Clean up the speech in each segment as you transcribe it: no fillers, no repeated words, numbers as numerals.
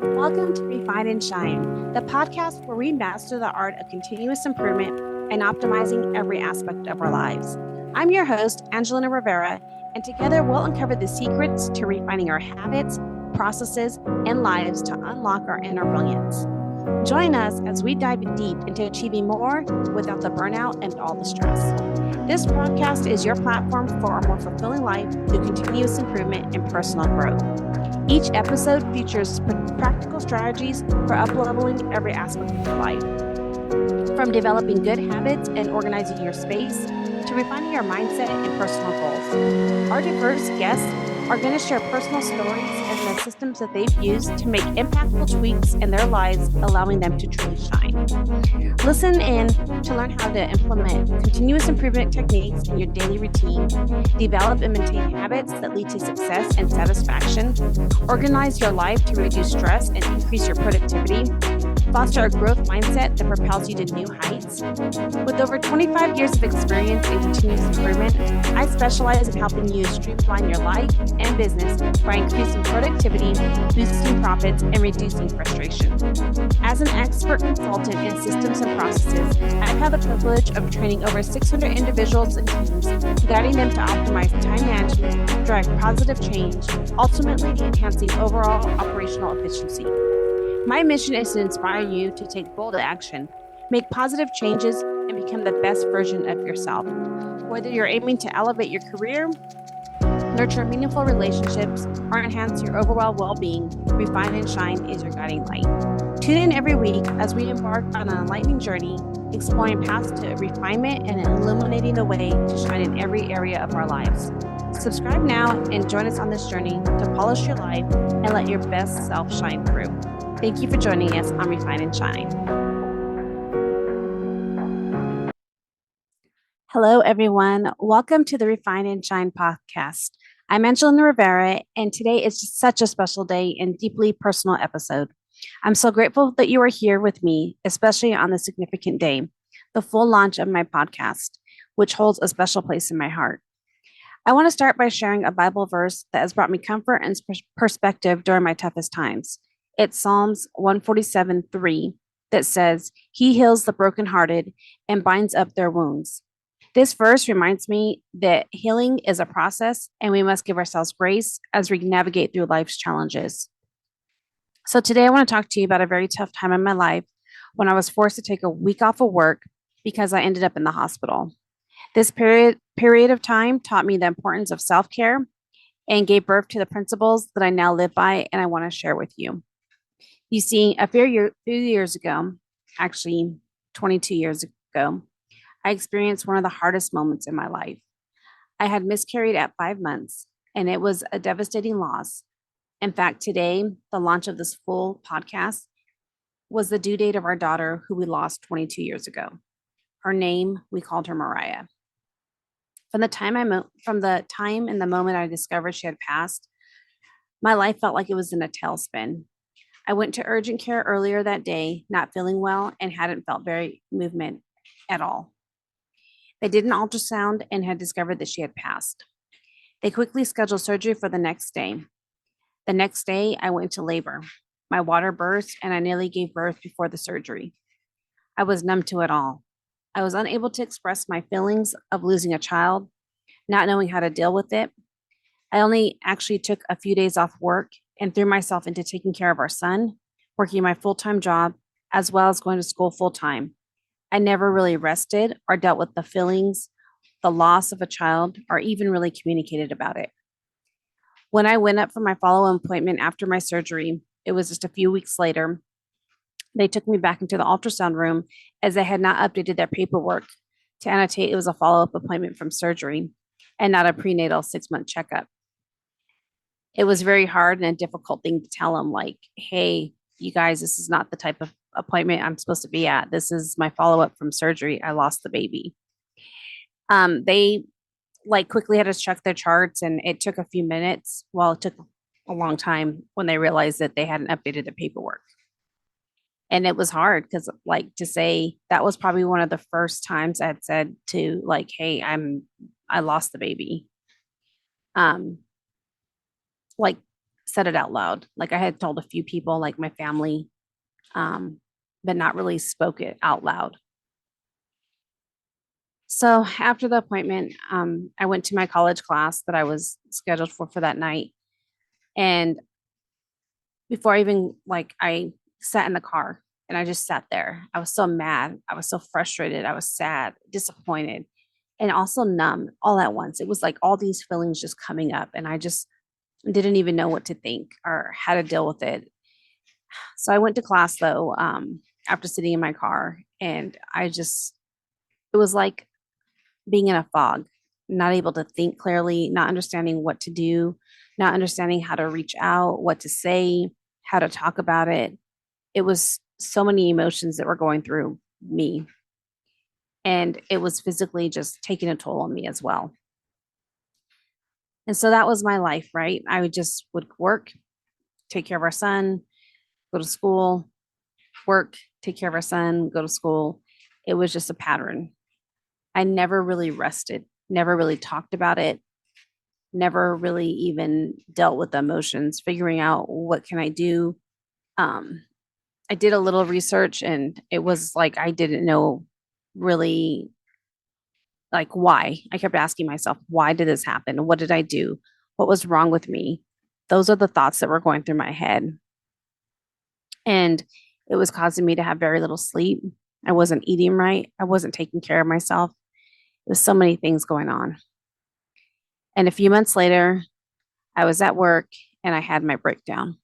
Welcome to Refine and Shine, the podcast where we master the art of continuous improvement and optimizing every aspect of our lives. I'm your host, Angelina Rivera, and together we'll uncover the secrets to refining our habits, processes, and lives to unlock our inner brilliance. Join us as we dive deep into achieving more without the burnout and all the stress. This podcast is your platform for a more fulfilling life through continuous improvement and personal growth. Each episode features practical strategies for up-leveling every aspect of your life. From developing good habits and organizing your space to refining your mindset and personal goals. Our diverse guests are going to share personal stories and the systems that they've used to make impactful tweaks in their lives, allowing them to truly shine. Listen in to learn how to implement continuous improvement techniques in your daily routine, develop and maintain habits that lead to success and satisfaction, organize your life to reduce stress and increase your productivity, foster a growth mindset that propels you to new heights. With over 25 years of experience in continuous improvement, I specialize in helping you streamline your life and business by increasing productivity, boosting profits, and reducing frustration. As an expert consultant in systems and processes, I've had the privilege of training over 600 individuals and teams, guiding them to optimize time management, drive positive change, ultimately enhancing overall operational efficiency. My mission is to inspire you to take bold action, make positive changes, and become the best version of yourself. Whether you're aiming to elevate your career, nurture meaningful relationships, or enhance your overall well-being, Refine and Shine is your guiding light. Tune in every week as we embark on an enlightening journey, exploring paths to refinement and illuminating the way to shine in every area of our lives. Subscribe now and join us on this journey to polish your life and let your best self shine through. Thank you for joining us on Refine and Shine. Hello, everyone. Welcome to the Refine and Shine podcast. I'm Angelina Rivera, and today is just such a special day and deeply personal episode. I'm so grateful that you are here with me, especially on this significant day, the full launch of my podcast, which holds a special place in my heart. I want to start by sharing a Bible verse that has brought me comfort and perspective during my toughest times. It's Psalms 147:3 that says, "He heals the brokenhearted and binds up their wounds." This verse reminds me that healing is a process and we must give ourselves grace as we navigate through life's challenges. So today I want to talk to you about a very tough time in my life when I was forced to take a week off of work because I ended up in the hospital. This period of time taught me the importance of self-care and gave birth to the principles that I now live by and I want to share with you. You see, a few years ago, actually 22 years ago, I experienced one of the hardest moments in my life. I had miscarried at 5 months, and it was a devastating loss. In fact, today, the launch of this full podcast was the due date of our daughter, who we lost 22 years ago. Her name, we called her Mariah. From the time and the moment I discovered she had passed, my life felt like it was in a tailspin. I went to urgent care earlier that day, not feeling well, and hadn't felt very movement at all. They did an ultrasound and had discovered that she had passed. They quickly scheduled surgery for the next day. The next day, I went into labor. My water burst, and I nearly gave birth before the surgery. I was numb to it all. I was unable to express my feelings of losing a child, not knowing how to deal with it. I only actually took a few days off work and threw myself into taking care of our son, working my full-time job, as well as going to school full-time. I never really rested or dealt with the feelings, the loss of a child, or even really communicated about it. When I went up for my follow-up appointment after my surgery, it was just a few weeks later, they took me back into the ultrasound room as they had not updated their paperwork to annotate it was a follow-up appointment from surgery and not a prenatal 6-month checkup. It was very hard and a difficult thing to tell them, like, hey, you guys, this is not the type of appointment I'm supposed to be at. This is my follow-up from surgery. I lost the baby. They quickly had us check their charts, and it took a few minutes. Well, it took a long time when they realized that they hadn't updated the paperwork. And it was hard because to say that was probably one of the first times I had said to hey, I lost the baby. said it out loud. Like I had told a few people, like my family, um, but not really spoke it out loud. So after the appointment, I went to my college class that I was scheduled for that night. And before I even I sat in the car and I just sat there. I was so mad. I was so frustrated. I was sad, disappointed, and also numb all at once. It was like all these feelings just coming up, and I just didn't even know what to think or how to deal with it. So I went to class though, after sitting in my car, and it was like being in a fog, not able to think clearly, not understanding what to do, not understanding how to reach out, what to say, how to talk about it. It was so many emotions that were going through me. And it was physically just taking a toll on me as well. And so that was my life, right? I would work, take care of our son, go to school, work, take care of our son, go to school. It was just a pattern. I never really rested, never really talked about it, never really even dealt with the emotions, figuring out what can I do. Um, I did a little research and it was like I didn't know really like why. I kept asking myself, why did this happen? What did I do? What was wrong with me? Those are the thoughts that were going through my head. And it was causing me to have very little sleep. I wasn't eating right. I wasn't taking care of myself. There's so many things going on. And a few months later, I was at work and I had my breakdown.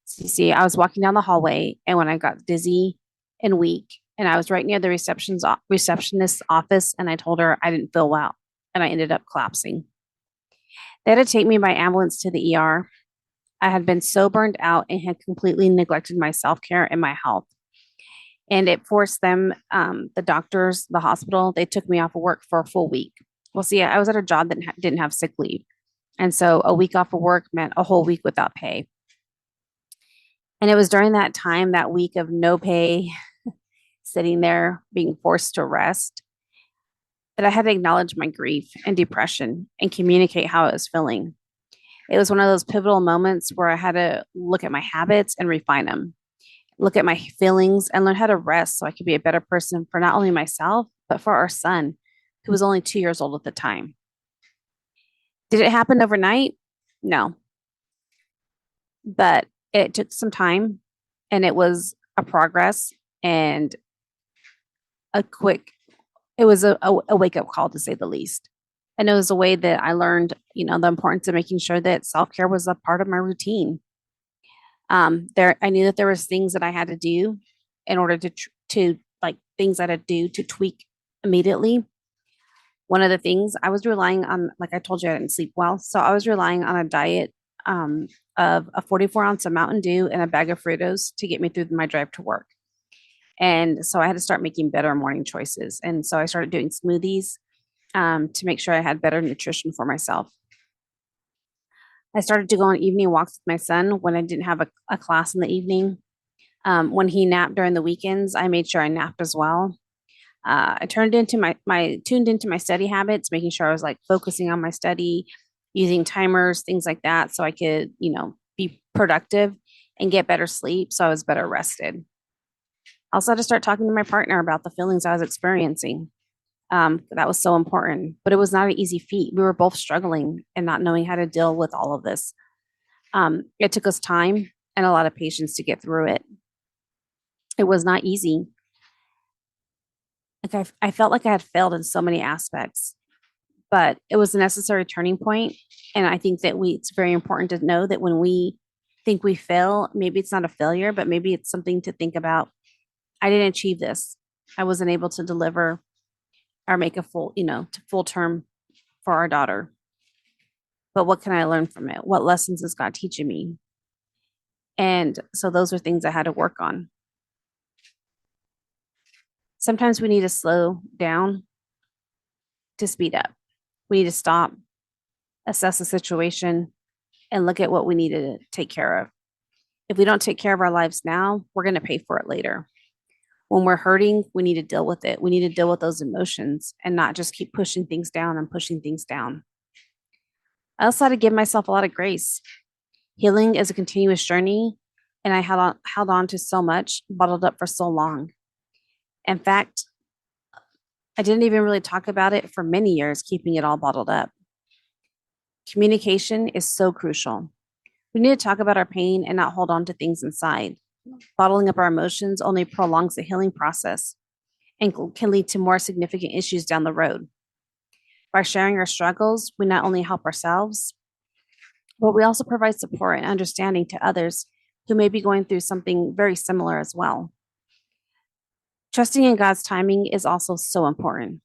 So you see, I was walking down the hallway, and when I got dizzy and weak, and I was right near the receptionist's office, and I told her I didn't feel well, and I ended up collapsing. They had to take me by ambulance to the ER. I had been so burned out and had completely neglected my self care and my health, and it forced them, the doctors, the hospital, they took me off of work for a full week. Well, see, I was at a job that didn't have sick leave, and so a week off of work meant a whole week without pay. And it was during that time, that week of no pay, sitting there being forced to rest, that I had to acknowledge my grief and depression and communicate how I was feeling. It was one of those pivotal moments where I had to look at my habits and refine them, look at my feelings and learn how to rest so I could be a better person for not only myself, but for our son, who was only 2 years old at the time. Did it happen overnight? No, but it took some time and it was a progress and a quick, it was a wake up call to say the least. And it was a way that I learned, the importance of making sure that self care was a part of my routine. I knew that there was things that I had to do in order to like things that I do to tweak immediately. One of the things I was relying on, like I told you, I didn't sleep well, so I was relying on a diet um, of a 44 ounce of Mountain Dew and a bag of Fritos to get me through my drive to work. And so I had to start making better morning choices. And so I started doing smoothies to make sure I had better nutrition for myself. I started to go on evening walks with my son when I didn't have a class in the evening. When he napped during the weekends, I made sure I napped as well. I turned into my tuned into my study habits, making sure I was like focusing on my study, using timers, things like that, so I could, be productive and get better sleep. So I was better rested. I also had to start talking to my partner about the feelings I was experiencing. That was so important, but it was not an easy feat. We were both struggling and not knowing how to deal with all of this. It took us time and a lot of patience to get through it. It was not easy. Like I felt like I had failed in so many aspects, but it was a necessary turning point. And I think that it's very important to know that when we think we fail, maybe it's not a failure, but maybe it's something to think about. I didn't achieve this. I wasn't able to deliver or make a full term for our daughter. But what can I learn from it? What lessons is God teaching me? And so those are things I had to work on. Sometimes we need to slow down to speed up. We need to stop, assess the situation, and look at what we need to take care of. If we don't take care of our lives now, we're going to pay for it later. When we're hurting, we need to deal with it. We need to deal with those emotions and not just keep pushing things down and pushing things down. I also had to give myself a lot of grace. Healing is a continuous journey, and I held on to so much, bottled up for so long. In fact, I didn't even really talk about it for many years, keeping it all bottled up. Communication is so crucial. We need to talk about our pain and not hold on to things inside. Bottling up our emotions only prolongs the healing process and can lead to more significant issues down the road. By sharing our struggles, we not only help ourselves, but we also provide support and understanding to others who may be going through something very similar as well. Trusting in God's timing is also so important.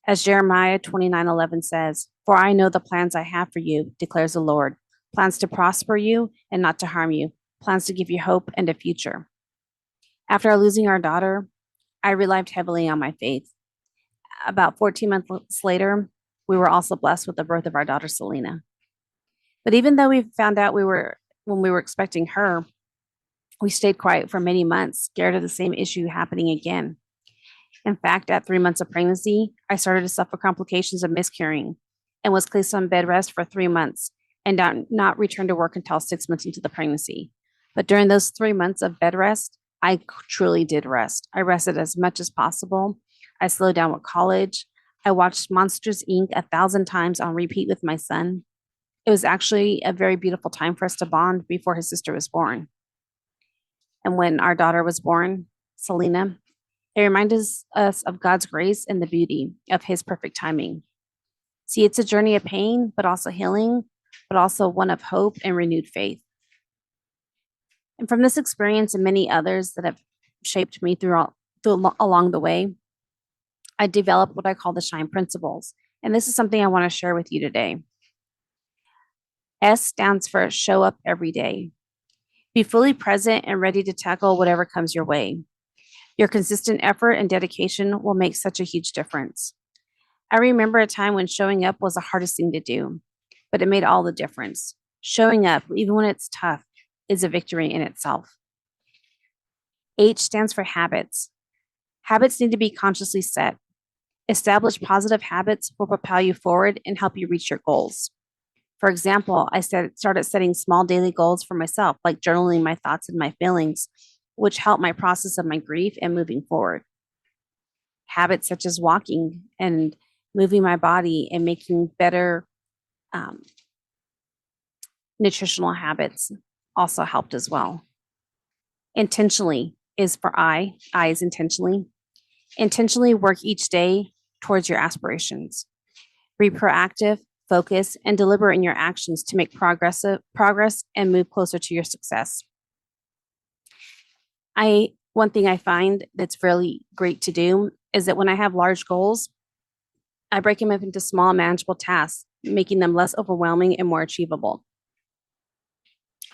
As Jeremiah 29:11 says, "For I know the plans I have for you, declares the Lord, plans to prosper you and not to harm you, plans to give you hope and a future." After losing our daughter, I relied heavily on my faith. About 14 months later, we were also blessed with the birth of our daughter, Selena. But even though we found out when we were expecting her, we stayed quiet for many months, scared of the same issue happening again. In fact, at 3 months of pregnancy, I started to suffer complications of miscarrying and was placed on bed rest for 3 months and not returned to work until 6 months into the pregnancy. But during those 3 months of bed rest, I truly did rest. I rested as much as possible. I slowed down with college. I watched Monsters Inc. 1,000 times on repeat with my son. It was actually a very beautiful time for us to bond before his sister was born. And when our daughter was born, Selena, it reminded us of God's grace and the beauty of his perfect timing. See, it's a journey of pain, but also healing, but also one of hope and renewed faith. And from this experience and many others that have shaped me along the way, I developed what I call the S.H.I.N.E principles. And this is something I want to share with you today. S stands for show up every day. Be fully present and ready to tackle whatever comes your way. Your consistent effort and dedication will make such a huge difference. I remember a time when showing up was the hardest thing to do, but it made all the difference. Showing up, even when it's tough, is a victory in itself. H stands for habits. Habits need to be consciously set. Established positive habits will propel you forward and help you reach your goals. For example, I started setting small daily goals for myself, like journaling my thoughts and my feelings, which helped my process of my grief and moving forward. Habits such as walking and moving my body and making better nutritional habits also helped as well. Intentionally is for I is intentionally. Intentionally work each day towards your aspirations. Be proactive, focus, and deliberate in your actions to make progress and move closer to your success. One thing I find that's really great to do is that when I have large goals, I break them up into small, manageable tasks, making them less overwhelming and more achievable.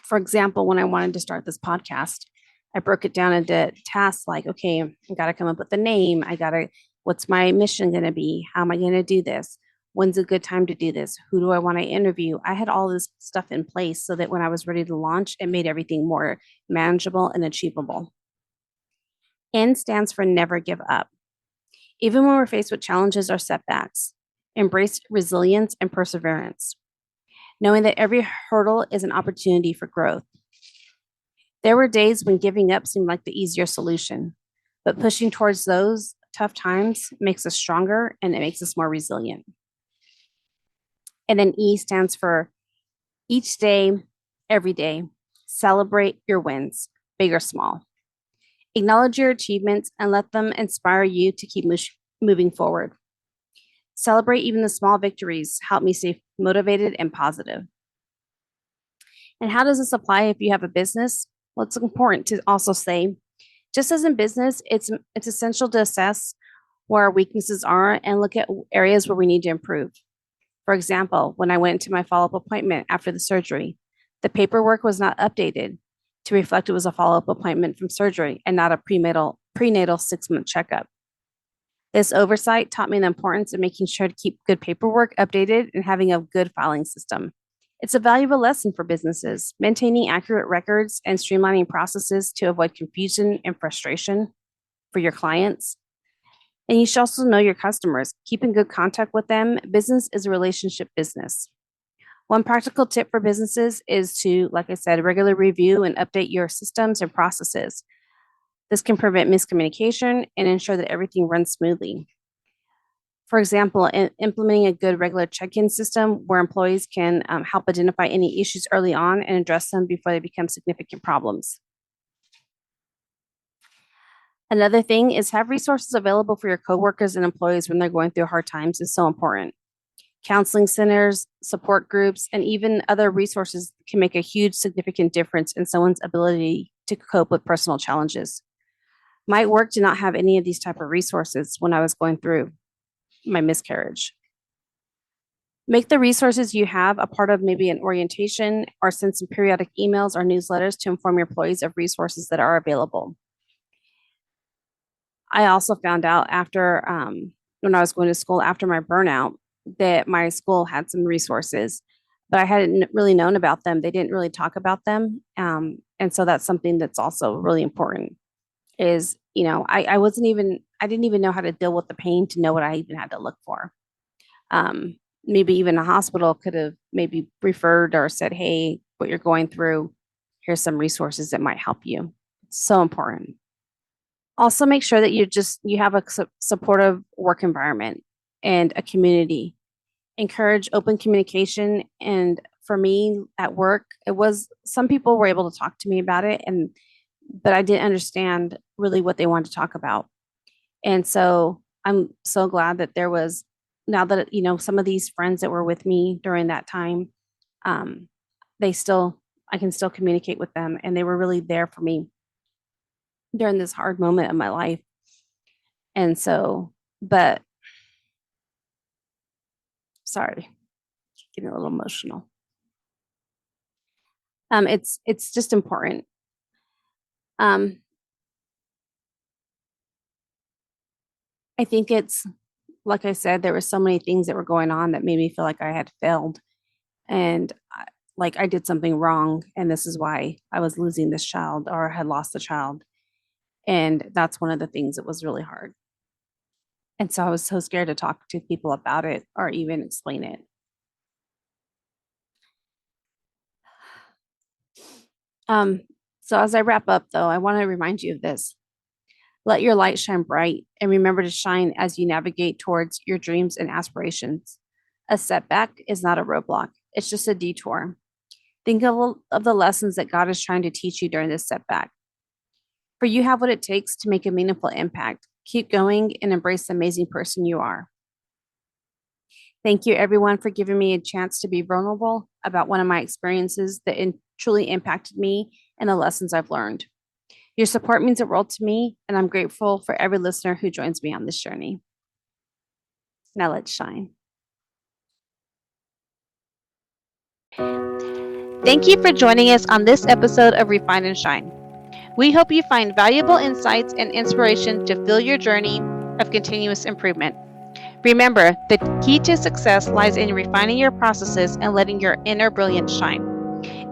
For example, when I wanted to start this podcast, I broke it down into tasks like, okay, I got to come up with a name. What's my mission going to be? How am I going to do this? When's a good time to do this? Who do I want to interview? I had all this stuff in place so that when I was ready to launch, it made everything more manageable and achievable. N stands for never give up. Even when we're faced with challenges or setbacks, embrace resilience and perseverance, knowing that every hurdle is an opportunity for growth. There were days when giving up seemed like the easier solution, but pushing towards those tough times makes us stronger and it makes us more resilient. And then E stands for each day, every day. Celebrate your wins, big or small. Acknowledge your achievements and let them inspire you to keep moving forward. Celebrate even the small victories. Help me stay motivated and positive. And how does this apply if you have a business? Well, it's important to also say, just as in business, it's essential to assess where our weaknesses are and look at areas where we need to improve. For example, when I went to my follow-up appointment after the surgery, the paperwork was not updated to reflect it was a follow-up appointment from surgery and not a prenatal 6-month checkup. This oversight taught me the importance of making sure to keep good paperwork updated and having a good filing system. It's a valuable lesson for businesses, maintaining accurate records and streamlining processes to avoid confusion and frustration for your clients. And you should also know your customers. Keep in good contact with them. Business is a relationship business. One practical tip for businesses is to, like I said, regularly review and update your systems and processes. This can prevent miscommunication and ensure that everything runs smoothly. For example, implementing a good regular check-in system where employees can help identify any issues early on and address them before they become significant problems. Another thing is have resources available for your coworkers and employees when they're going through hard times is so important. Counseling centers, support groups, and even other resources can make a huge significant difference in someone's ability to cope with personal challenges. My work did not have any of these type of resources when I was going through my miscarriage. Make the resources you have a part of maybe an orientation or send some periodic emails or newsletters to inform your employees of resources that are available. I also found out after when I was going to school after my burnout that my school had some resources, but I hadn't really known about them. They didn't really talk about them. And so that's something that's also really important is, I didn't even know how to deal with the pain to know what I even had to look for. Maybe even a hospital could have maybe referred or said, hey, what you're going through, here's some resources that might help you. It's so important. Also make sure that you have a supportive work environment and a community. Encourage open communication. And for me at work, it was some people were able to talk to me about it, but I didn't understand really what they wanted to talk about. And so I'm so glad that there was now that some of these friends that were with me during that time, I can still communicate with them, and they were really there for me during this hard moment of my life. And so, but sorry, getting a little emotional. It's just important. I think it's like I said, there were so many things that were going on that made me feel like I had failed, and like I did something wrong, and this is why I was losing this child or had lost the child. And that's one of the things that was really hard. And so I was so scared to talk to people about it or even explain it. So as I wrap up, though, I want to remind you of this. Let your light shine bright and remember to shine as you navigate towards your dreams and aspirations. A setback is not a roadblock, it's just a detour. Think of the lessons that God is trying to teach you during this setback. For you have what it takes to make a meaningful impact. Keep going and embrace the amazing person you are. Thank you, everyone, for giving me a chance to be vulnerable about one of my experiences that truly impacted me and the lessons I've learned. Your support means the world to me, and I'm grateful for every listener who joins me on this journey. Now let's shine. Thank you for joining us on this episode of Refine and Shine. We hope you find valuable insights and inspiration to fill your journey of continuous improvement. Remember, the key to success lies in refining your processes and letting your inner brilliance shine.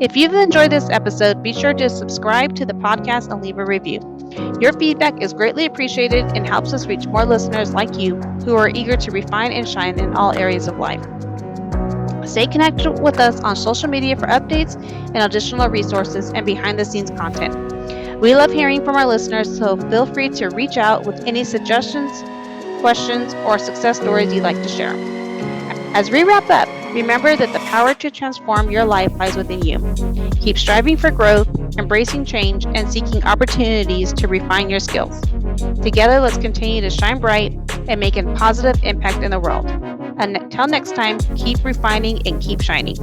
If you've enjoyed this episode, be sure to subscribe to the podcast and leave a review. Your feedback is greatly appreciated and helps us reach more listeners like you who are eager to refine and shine in all areas of life. Stay connected with us on social media for updates and additional resources and behind-the-scenes content. We love hearing from our listeners, so feel free to reach out with any suggestions, questions, or success stories you'd like to share. As we wrap up, remember that the power to transform your life lies within you. Keep striving for growth, embracing change, and seeking opportunities to refine your skills. Together, let's continue to shine bright and make a positive impact in the world. Until next time, keep refining and keep shining.